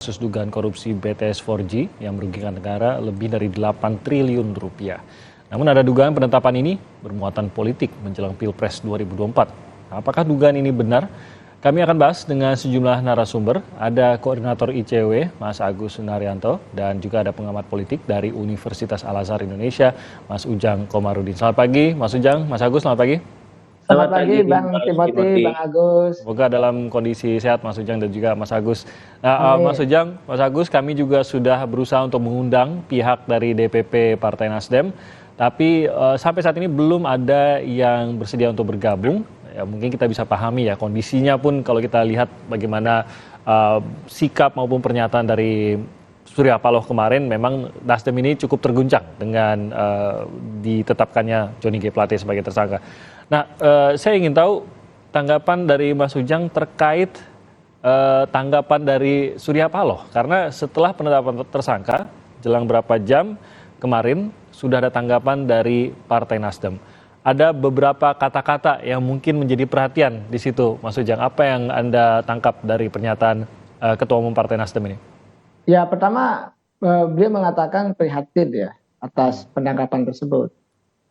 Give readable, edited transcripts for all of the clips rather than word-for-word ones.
Kasus dugaan korupsi BTS 4G yang merugikan negara lebih dari 8 triliun rupiah. Namun ada dugaan penetapan ini bermuatan politik menjelang Pilpres 2024. Apakah dugaan ini benar? Kami akan bahas dengan sejumlah narasumber. Ada Koordinator ICW, Mas Agus Sunaryanto, dan juga ada pengamat politik dari Universitas Al-Azhar Indonesia, Mas Ujang Komarudin. Selamat pagi, Mas Ujang. Mas Agus, selamat pagi. Selamat pagi Bang Timothy, Bang Agus. Semoga dalam kondisi sehat Mas Ujang dan juga Mas Agus. Amin. Mas Ujang, Mas Agus, kami juga sudah berusaha untuk mengundang pihak dari DPP Partai Nasdem, tapi sampai saat ini belum ada yang bersedia untuk bergabung. Ya, mungkin kita bisa pahami ya kondisinya pun kalau kita lihat bagaimana sikap maupun pernyataan dari Surya Paloh kemarin, memang Nasdem ini cukup terguncang dengan ditetapkannya Johnny G. Plate sebagai tersangka. Nah, saya ingin tahu tanggapan dari Mas Ujang terkait tanggapan dari Surya Paloh. Karena setelah penetapan tersangka, jelang berapa jam kemarin sudah ada tanggapan dari Partai Nasdem. Ada beberapa kata-kata yang mungkin menjadi perhatian di situ, Mas Ujang. Apa yang Anda tangkap dari pernyataan Ketua Umum Partai Nasdem ini? Ya, pertama beliau mengatakan prihatin ya atas penangkapan tersebut.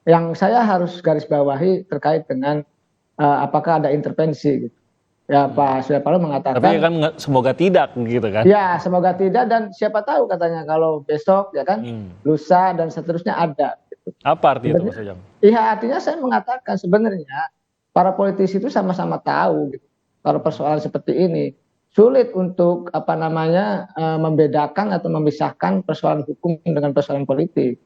Yang saya harus garis bawahi terkait dengan apakah ada intervensi gitu. Ya, Pak Surya Paloh mengatakan. Tapi kan semoga tidak gitu kan? Ya, semoga tidak, dan siapa tahu katanya kalau besok ya kan, lusa dan seterusnya ada. Gitu. Apa artinya itu, Mas Ujang? Iya, artinya saya mengatakan sebenarnya para politisi itu sama-sama tahu gitu. Kalau persoalan seperti ini sulit untuk membedakan atau memisahkan persoalan hukum dengan persoalan politik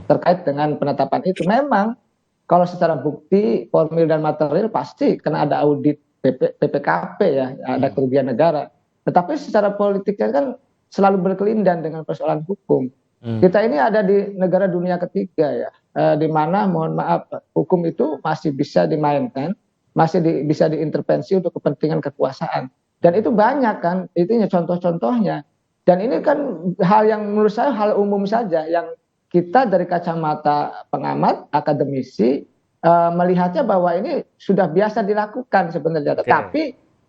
terkait dengan penetapan itu. Memang kalau secara bukti, formil dan material pasti karena ada audit PPKP ya, ada kerugian negara. Tetapi secara politiknya kan selalu berkelindan dengan persoalan hukum. Kita ini ada di negara dunia ketiga ya, di mana mohon maaf hukum itu masih bisa dimainkan, bisa diintervensi untuk kepentingan kekuasaan. Dan itu banyak kan, itunya contoh-contohnya. Dan ini kan hal yang menurut saya hal umum saja yang kita dari kacamata pengamat, akademisi melihatnya bahwa ini sudah biasa dilakukan sebenarnya. Tetapi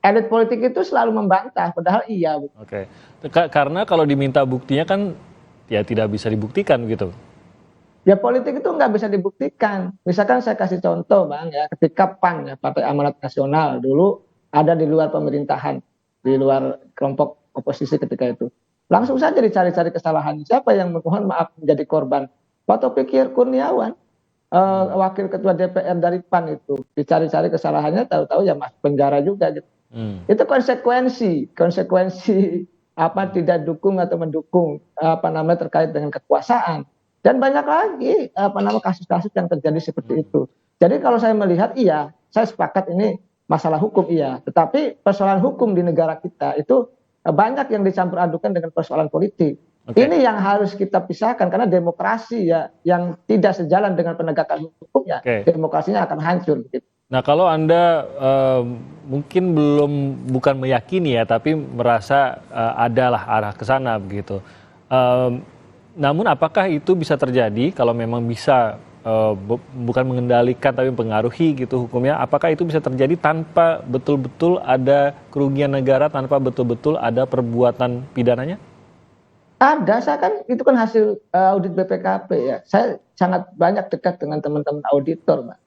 elit politik itu selalu membantah, padahal iya. Oke. Karena kalau diminta buktinya kan ya tidak bisa dibuktikan gitu. Ya politik itu nggak bisa dibuktikan. Misalkan saya kasih contoh Bang ya, ketika PAN ya, Partai Amanat Nasional dulu ada di luar pemerintahan, di luar kelompok oposisi ketika itu. Langsung saja dicari-cari kesalahan. Siapa yang mohon maaf menjadi korban? Pak Taufik Kurniawan, wakil ketua DPR dari PAN itu. Dicari-cari kesalahannya, tahu-tahu ya masuk penjara juga gitu. Itu konsekuensi tidak dukung atau mendukung terkait dengan kekuasaan. Dan banyak lagi kasus-kasus yang terjadi seperti itu. Jadi kalau saya melihat iya, saya sepakat ini masalah hukum iya, tetapi persoalan hukum di negara kita itu banyak yang dicampur adukan dengan persoalan politik. Ini yang harus kita pisahkan karena demokrasi ya yang tidak sejalan dengan penegakan hukum ya, demokrasinya akan hancur. Gitu. Nah kalau Anda mungkin bukan meyakini ya, tapi merasa adalah arah ke sana begitu. Namun apakah itu bisa terjadi kalau memang bisa bukan mengendalikan tapi mempengaruhi gitu hukumnya, apakah itu bisa terjadi tanpa betul-betul ada kerugian negara, tanpa betul-betul ada perbuatan pidananya? Ada, itu kan hasil audit BPKP ya. Saya sangat banyak dekat dengan teman-teman auditor Mbak.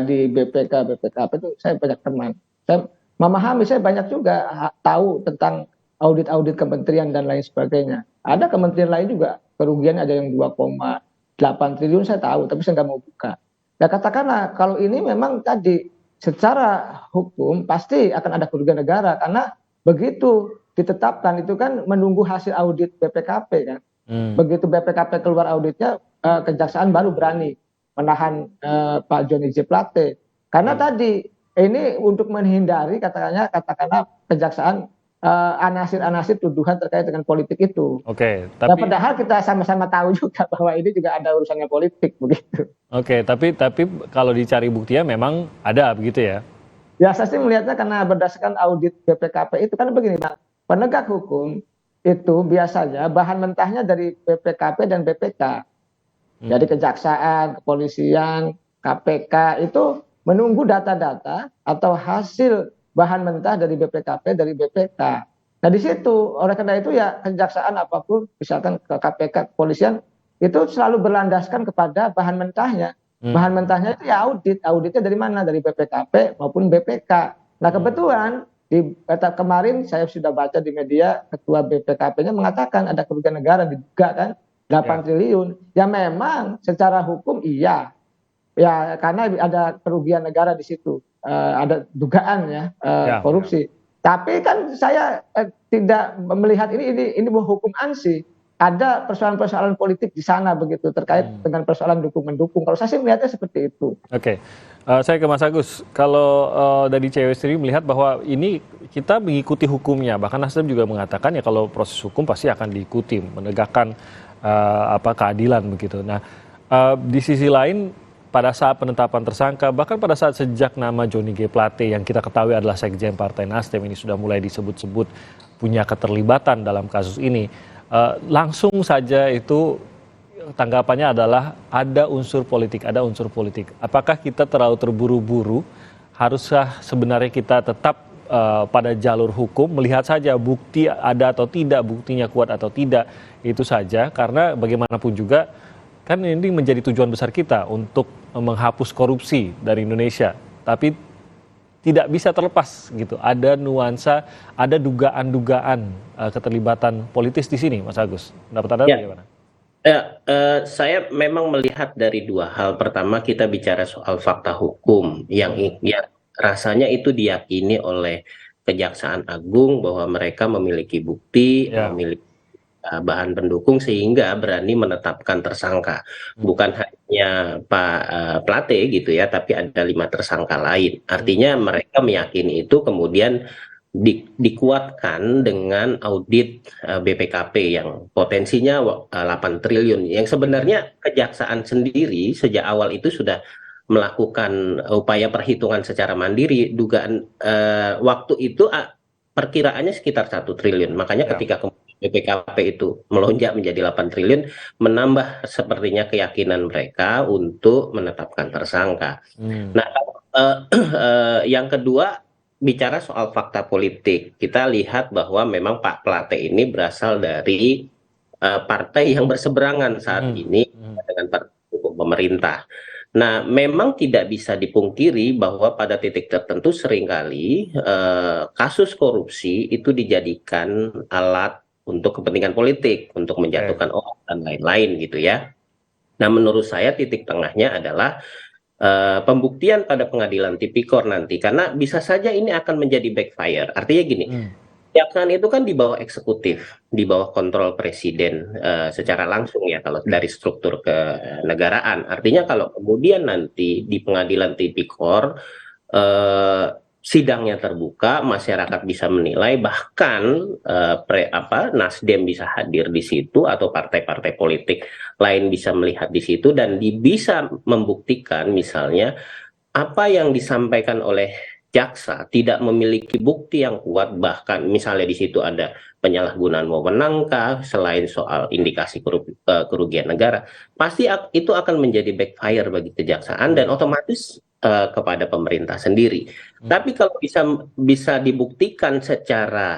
Di BPKP itu saya banyak teman. Saya memahami, saya banyak juga tahu tentang audit-audit kementerian dan lain sebagainya. Ada kementerian lain juga kerugiannya ada yang 2,8 triliun saya tahu, tapi saya nggak mau buka. Ya katakanlah kalau ini memang tadi secara hukum pasti akan ada kerugian negara karena begitu ditetapkan itu kan menunggu hasil audit BPKP kan. Begitu BPKP keluar auditnya, kejaksaan baru berani menahan Pak Johnny G. Plate. Karena tadi ini untuk menghindari katakanlah kejaksaan anasir-anasir tuduhan terkait dengan politik itu. Tapi padahal kita sama-sama tahu juga bahwa ini juga ada urusannya politik begitu. Tapi kalau dicari buktinya memang ada begitu ya? Ya saya sih melihatnya karena berdasarkan audit BPKP itu kan begini Pak, penegak hukum itu biasanya bahan mentahnya dari BPKP dan BPK. Jadi kejaksaan, kepolisian, KPK itu menunggu data-data atau hasil bahan mentah dari BPKP, dari BPK. Nah di situ oleh karena itu ya kejaksaan apapun misalkan ke KPK kepolisian itu selalu berlandaskan kepada bahan mentahnya. Hmm. Bahan mentahnya itu ya auditnya dari mana? Dari BPKP maupun BPK. Nah Hmm. kebetulan di kemarin saya sudah baca di media ketua BPKP-nya mengatakan ada kerugian negara diduga kan 8 Ya, triliun. Ya memang secara hukum iya. Ya karena ada kerugian negara di situ. Ada dugaan ya ya, ya. korupsi. Tapi kan saya tidak melihat ini hukum ANSI. Ada persoalan-persoalan politik di sana begitu terkait Hmm. dengan persoalan dukung mendukung. Kalau saya sih melihatnya seperti itu. Oke. Saya ke Mas Agus. Kalau dari cewek sendiri melihat bahwa ini kita mengikuti hukumnya, bahkan Nasdem juga mengatakan ya kalau proses hukum pasti akan diikuti, menegakkan keadilan begitu. Nah, di sisi lain pada saat penetapan tersangka, bahkan pada saat sejak nama Johnny G. Plate yang kita ketahui adalah sekjen Partai Nasdem ini sudah mulai disebut-sebut punya keterlibatan dalam kasus ini, langsung saja itu tanggapannya adalah ada unsur politik, ada unsur politik. Apakah kita terlalu terburu-buru? Haruskah sebenarnya kita tetap pada jalur hukum, melihat saja bukti ada atau tidak, buktinya kuat atau tidak, itu saja. Karena bagaimanapun juga, kan ini menjadi tujuan besar kita untuk menghapus korupsi dari Indonesia. Tapi tidak bisa terlepas gitu. Ada nuansa, ada dugaan-dugaan keterlibatan politis di sini, Mas Agus. Pendapat Anda Ya, bagaimana? saya memang melihat dari dua hal. Pertama, kita bicara soal fakta hukum yang rasanya itu diyakini oleh Kejaksaan Agung bahwa mereka memiliki bukti, Ya. memiliki bahan pendukung sehingga berani menetapkan tersangka. Bukan hanya Pak Plate gitu ya, tapi ada 5 tersangka lain. Artinya mereka meyakini itu kemudian dikuatkan dengan audit BPKP yang potensinya 8 triliun yang sebenarnya kejaksaan sendiri sejak awal itu sudah melakukan upaya perhitungan secara mandiri. Dugaan waktu itu perkiraannya sekitar 1 triliun, makanya Ya. ketika BPKP itu melonjak menjadi 8 triliun menambah sepertinya keyakinan mereka untuk menetapkan tersangka. Hmm. Nah, yang kedua, bicara soal fakta politik, kita lihat bahwa memang Pak Plate ini berasal dari partai yang berseberangan saat Hmm. ini dengan partai pendukung pemerintah. Nah, memang tidak bisa dipungkiri bahwa pada titik tertentu seringkali kasus korupsi itu dijadikan alat untuk kepentingan politik, untuk Oke. menjatuhkan orang dan lain-lain gitu ya. Nah, menurut saya titik tengahnya adalah pembuktian pada pengadilan tipikor nanti, karena bisa saja ini akan menjadi backfire. Artinya gini, Hmm. kejaksaan itu kan di bawah eksekutif, di bawah kontrol presiden secara langsung ya kalau dari struktur kenegaraan. Artinya kalau kemudian nanti di pengadilan tipikor eh, sidangnya terbuka, masyarakat bisa menilai, bahkan Nasdem bisa hadir di situ atau partai-partai politik lain bisa melihat di situ dan bisa membuktikan misalnya apa yang disampaikan oleh jaksa tidak memiliki bukti yang kuat, bahkan misalnya di situ ada penyalahgunaan wewenang selain soal indikasi kerugian negara, pasti itu akan menjadi backfire bagi kejaksaan dan otomatis kepada pemerintah sendiri. Tapi kalau bisa dibuktikan secara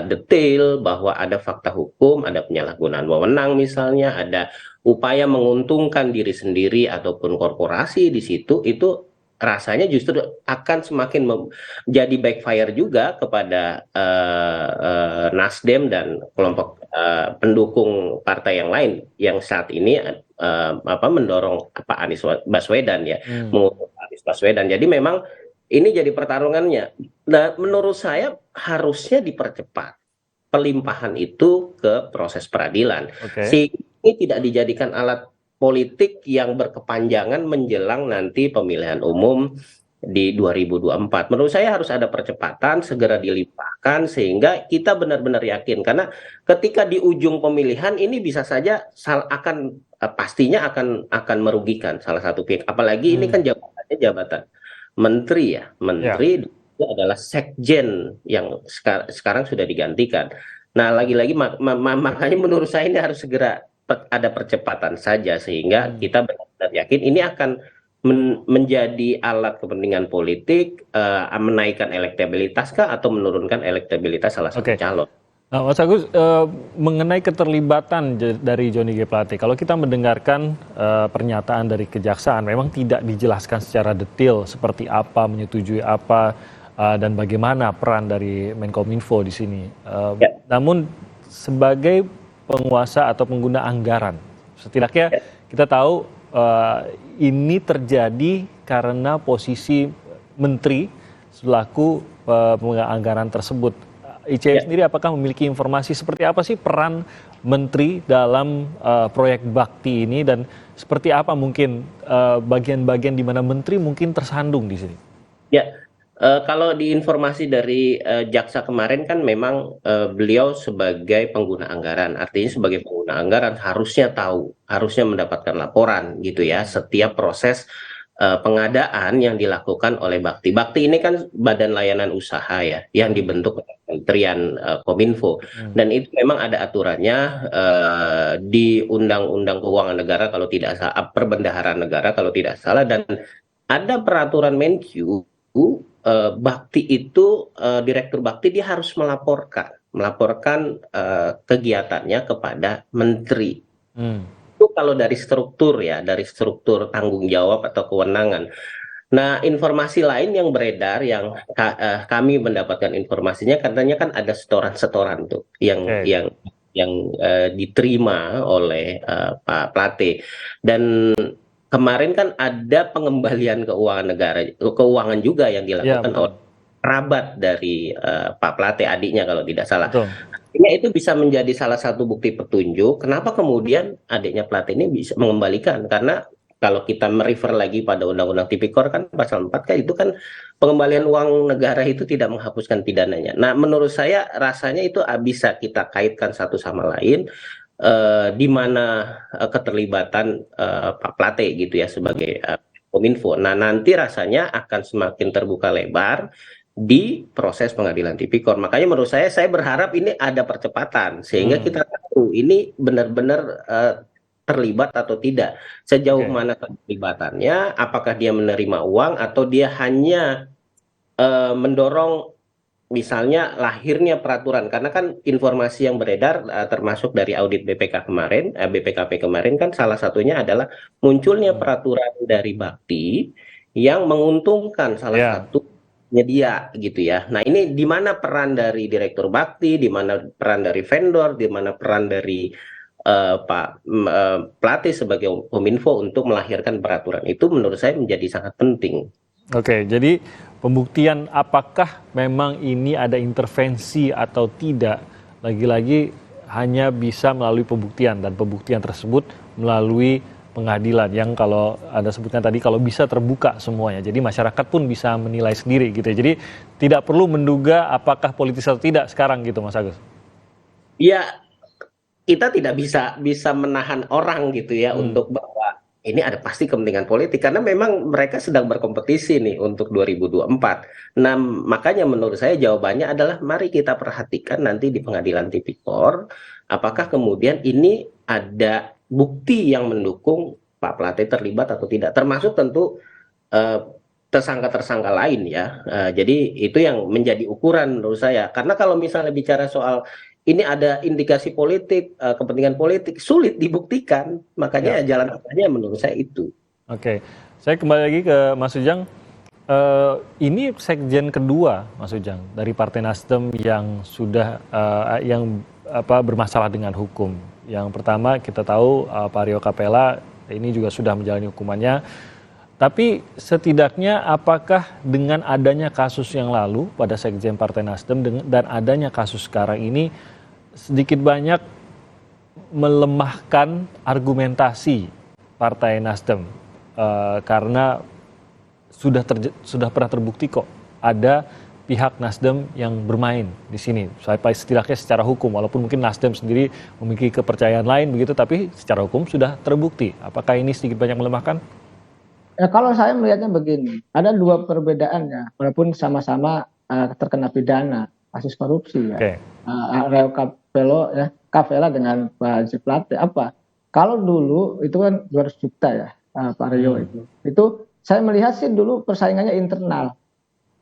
detail bahwa ada fakta hukum, ada penyalahgunaan wewenang misalnya, ada upaya menguntungkan diri sendiri ataupun korporasi di situ, itu rasanya justru akan semakin menjadi backfire juga kepada Nasdem dan kelompok pendukung partai yang lain yang saat ini mendorong Pak Anies Baswedan ya, mengusung Pak Anies Baswedan. Jadi memang ini jadi pertarungannya. Nah, menurut saya harusnya dipercepat pelimpahan itu ke proses peradilan, Oke. sehingga ini tidak dijadikan alat politik yang berkepanjangan menjelang nanti pemilihan umum di 2024. Menurut saya harus ada percepatan, segera dilimpahkan sehingga kita benar-benar yakin, karena ketika di ujung pemilihan ini bisa saja pastinya akan merugikan salah satu pihak. Apalagi ini kan jabatannya jabatan menteri ya, Ya. menteri itu adalah sekjen yang sekarang sudah digantikan. Nah, lagi-lagi makanya menurut saya ini harus segera ada percepatan saja sehingga kita benar-benar yakin ini akan menjadi alat kepentingan politik, menaikkan elektabilitas kah atau menurunkan elektabilitas salah satu Oke. calon. Nah, Mas Agus, mengenai keterlibatan dari Johnny G. Plate, kalau kita mendengarkan pernyataan dari kejaksaan, memang tidak dijelaskan secara detail seperti apa, menyetujui apa, dan bagaimana peran dari Menkominfo di sini. Ya, Namun sebagai penguasa atau pengguna anggaran, setidaknya ya, kita tahu ini terjadi karena posisi menteri selaku pemegang anggaran tersebut. ICW ya. sendiri apakah memiliki informasi seperti apa sih peran menteri dalam proyek bakti ini, dan seperti apa mungkin bagian-bagian di mana menteri mungkin tersandung di sini? Ya, kalau di informasi dari jaksa kemarin kan memang beliau sebagai pengguna anggaran, artinya sebagai pengguna anggaran harusnya tahu, harusnya mendapatkan laporan gitu ya, setiap proses pengadaan yang dilakukan oleh Bakti. Bakti ini kan badan layanan usaha ya, yang dibentuk oleh Kementerian Kominfo, dan itu memang ada aturannya di Undang-Undang Keuangan Negara kalau tidak salah, Perbendaharaan Negara kalau tidak salah, dan ada peraturan Menkyu. Bakti itu direktur bakti dia harus melaporkan kegiatannya kepada menteri. Hmm. Itu kalau dari struktur ya, dari struktur tanggung jawab atau kewenangan. Nah, informasi lain yang beredar yang kami mendapatkan informasinya, katanya kan ada setoran-setoran tuh yang Oke. yang diterima oleh Pak Plate, dan kemarin kan ada pengembalian keuangan juga yang Ya, dilakukan oleh betul. kerabat dari Pak Plate, adiknya kalau tidak salah. Betul. Artinya itu bisa menjadi salah satu bukti petunjuk kenapa kemudian adiknya Plate ini bisa mengembalikan, karena kalau kita merefer lagi pada Undang-Undang Tipikor kan pasal 4 kan itu kan pengembalian uang negara itu tidak menghapuskan pidananya. Nah, menurut saya rasanya itu bisa kita kaitkan satu sama lain, di mana keterlibatan Pak Plate gitu ya sebagai Kominfo. Nah, nanti rasanya akan semakin terbuka lebar di proses pengadilan tipikor. Makanya menurut saya berharap ini ada percepatan sehingga Hmm. kita tahu ini benar-benar terlibat atau tidak. Sejauh Oke. mana keterlibatannya, apakah dia menerima uang atau dia hanya mendorong misalnya lahirnya peraturan, karena kan informasi yang beredar termasuk dari audit BPK kemarin, BPKP kemarin kan salah satunya adalah munculnya Hmm. peraturan dari Bakti yang menguntungkan salah Ya. satu penyedia gitu ya. Nah, ini di mana peran dari Direktur Bakti, di mana peran dari vendor, di mana peran dari Plate sebagai Kominfo untuk melahirkan peraturan itu menurut saya menjadi sangat penting. Oke, jadi pembuktian apakah memang ini ada intervensi atau tidak, lagi-lagi hanya bisa melalui pembuktian, dan pembuktian tersebut melalui pengadilan yang kalau Anda sebutkan tadi kalau bisa terbuka semuanya. Jadi masyarakat pun bisa menilai sendiri gitu ya. Jadi tidak perlu menduga apakah politis atau tidak sekarang gitu, Mas Agus. Ya, kita tidak bisa menahan orang gitu ya Hmm. untuk bahwa ini ada pasti kepentingan politik karena memang mereka sedang berkompetisi nih untuk 2024. Nah, makanya menurut saya jawabannya adalah mari kita perhatikan nanti di pengadilan tipikor apakah kemudian ini ada bukti yang mendukung Pak Plate terlibat atau tidak, termasuk tentu eh, tersangka-tersangka lain ya. Jadi itu yang menjadi ukuran menurut saya. Karena kalau misalnya bicara soal ini ada indikasi politik, kepentingan politik, sulit dibuktikan. Ya, Makanya jalan tengahnya menurut saya itu. oke. Saya kembali lagi ke Mas Ujang. Ini sekjen kedua, Mas Ujang, dari Partai Nasdem yang sudah bermasalah dengan hukum. Yang pertama kita tahu Pak Rio Capella ini juga sudah menjalani hukumannya. Tapi setidaknya apakah dengan adanya kasus yang lalu pada sekjen Partai Nasdem dan adanya kasus sekarang ini sedikit banyak melemahkan argumentasi Partai Nasdem, karena sudah pernah terbukti kok ada pihak Nasdem yang bermain di sini, sampai setidaknya secara hukum, walaupun mungkin Nasdem sendiri memiliki kepercayaan lain begitu, tapi secara hukum sudah terbukti. Apakah ini sedikit banyak melemahkan? Ya, kalau saya melihatnya begini, ada dua perbedaan ya, walaupun sama-sama terkena pidana kasus korupsi ya. Oke. Reo Capella dengan Pak Haji Plate apa? Kalau dulu itu kan 200 juta ya, Pak Rio itu. Itu saya melihat sih dulu persaingannya internal.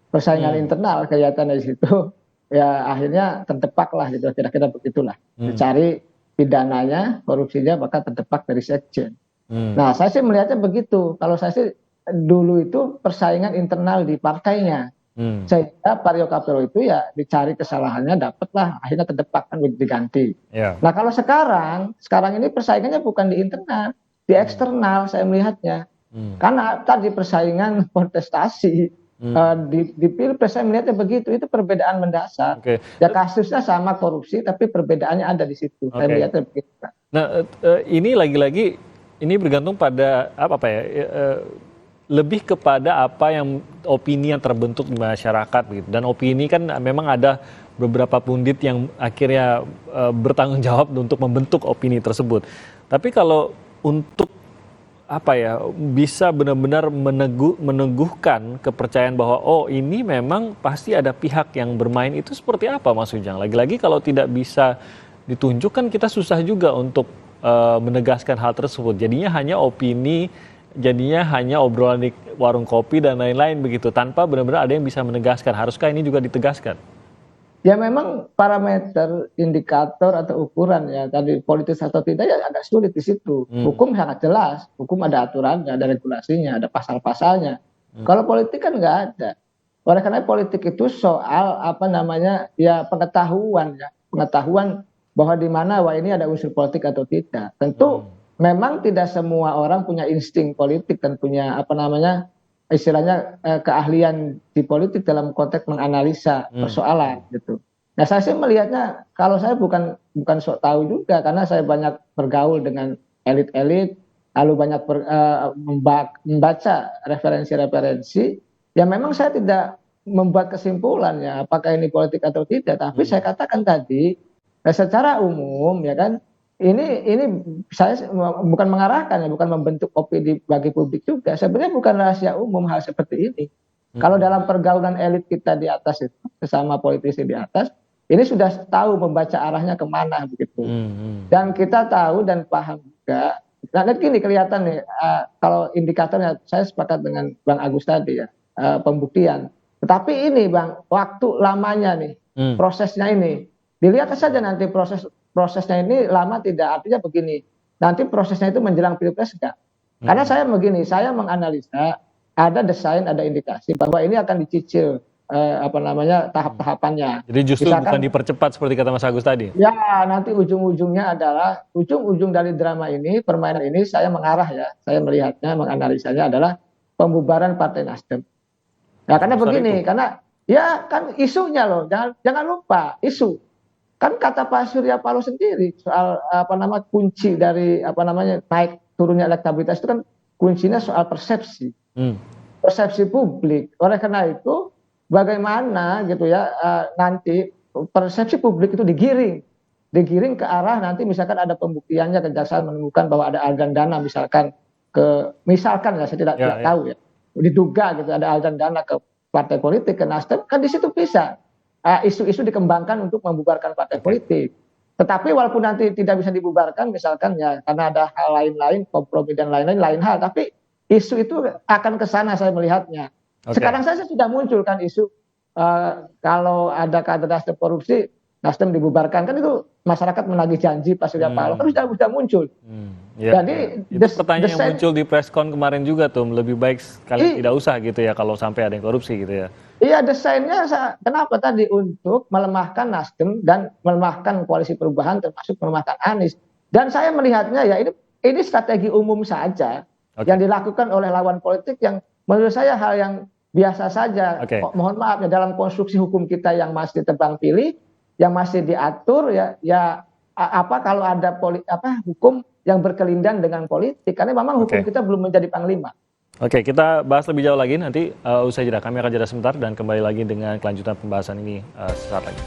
Persaingan internal kelihatannya di situ. ya akhirnya terdepak lah gitu, kira-kira begitulah. Dicari pidananya, korupsinya, maka terdepak dari sekjen. Nah, saya sih melihatnya begitu. Kalau saya sih dulu itu persaingan internal di partainya. Sehingga Mario Capello itu ya dicari kesalahannya, dapatlah, akhirnya terdepak kan diganti. Nah, kalau sekarang ini persaingannya bukan di internal, di eksternal saya melihatnya. Karena tadi persaingan kontestasi di Pilpres saya melihatnya begitu, itu perbedaan mendasar. Ya kasusnya sama korupsi, tapi perbedaannya ada di situ. Saya melihatnya begitu. Nah, ini lagi-lagi ini bergantung pada apa ya? Lebih kepada apa yang opini yang terbentuk di masyarakat gitu. Dan opini kan memang ada beberapa pundit yang akhirnya bertanggung jawab untuk membentuk opini tersebut. Tapi kalau untuk apa ya, bisa benar-benar meneguhkan kepercayaan bahwa oh ini memang pasti ada pihak yang bermain, itu seperti apa Mas Ujang? Lagi-lagi kalau tidak bisa ditunjukkan, kita susah juga untuk menegaskan hal tersebut. Jadinya hanya opini, jadinya hanya obrolan di warung kopi dan lain-lain begitu, tanpa benar-benar ada yang bisa menegaskan. Haruskah ini juga ditegaskan? Ya memang parameter, indikator atau ukuran ya tadi politis atau tidak ya agak sulit di situ. Hukum sangat jelas, hukum ada aturannya, ada regulasinya, ada pasal-pasalnya. Kalau politik kan nggak ada. Oleh karena politik itu soal apa namanya ya pengetahuan bahwa di mana wah ini ada unsur politik atau tidak. Tentu memang tidak semua orang punya insting politik dan punya apa namanya istilahnya keahlian di politik dalam konteks menganalisa persoalan gitu. Nah saya sih melihatnya, kalau saya bukan sok tahu juga, karena saya banyak bergaul dengan elit-elit, lalu banyak membaca referensi-referensi. Ya memang saya tidak membuat kesimpulan ya apakah ini politik atau tidak, tapi saya katakan tadi secara umum ya kan. Ini saya bukan mengarahkan ya, bukan membentuk opini bagi publik juga. Sebenarnya bukan rahasia umum hal seperti ini. Kalau dalam pergaulan elit kita di atas itu, sesama politisi di atas, ini sudah tahu membaca arahnya kemana begitu. Dan kita tahu dan paham juga. Nah, gini kelihatan nih, kalau indikatornya saya sepakat dengan Bang Agus tadi ya, pembuktian. Tetapi ini Bang, waktu lamanya nih, prosesnya ini. Dilihat saja nanti prosesnya ini lama tidak, artinya begini, nanti prosesnya itu menjelang Pilpres enggak? Karena saya begini, saya menganalisa ada desain, ada indikasi bahwa ini akan dicicil tahap-tahapannya. Jadi justru bukan dipercepat seperti kata Mas Agus tadi? Ya, nanti ujung-ujungnya adalah, ujung-ujung dari drama ini, permainan ini saya mengarah ya, saya melihatnya, menganalisanya adalah pembubaran Partai Nasdem. Nah, karena begini, karena ya kan isunya loh, jangan lupa isu. Kan kata Pak Surya Paloh sendiri soal kunci dari naik turunnya elektabilitas itu kan kuncinya soal persepsi, persepsi publik. Oleh karena itu bagaimana gitu ya nanti persepsi publik itu digiring ke arah nanti misalkan ada pembuktiannya, kejaksaan menemukan bahwa ada aliran dana misalkan ya saya tidak tahu ya, diduga gitu ada aliran dana ke partai politik, ke Nasdem, kan di situ bisa isu-isu dikembangkan untuk membubarkan partai politik. Tetapi walaupun nanti tidak bisa dibubarkan misalkan ya karena ada hal lain-lain, kompromi dan lain-lain, lain hal, tapi isu itu akan ke sana saya melihatnya. Sekarang saja sudah muncul kan isu kalau ada kader Nasdem korupsi, Nasdem dibubarkan, kan itu masyarakat menagih janji Pak Surya Paloh, kan sudah muncul. Jadi itu pertanyaan yang muncul di preskon kemarin juga tuh, lebih baik sekali tidak usah gitu ya kalau sampai ada yang korupsi gitu ya. Iya, desainnya kenapa tadi untuk melemahkan Nasdem dan melemahkan koalisi perubahan, termasuk melemahkan Anies. Dan saya melihatnya ya ini strategi umum saja yang dilakukan oleh lawan politik yang menurut saya hal yang biasa saja. Mohon maaf ya, dalam konstruksi hukum kita yang masih tebang pilih, yang masih diatur ya kalau ada hukum yang berkelindan dengan politik, karena memang hukum kita belum menjadi panglima. Oke, kita bahas lebih jauh lagi nanti usai jeda. Kami akan jeda sebentar dan kembali lagi dengan kelanjutan pembahasan ini sesaat lagi.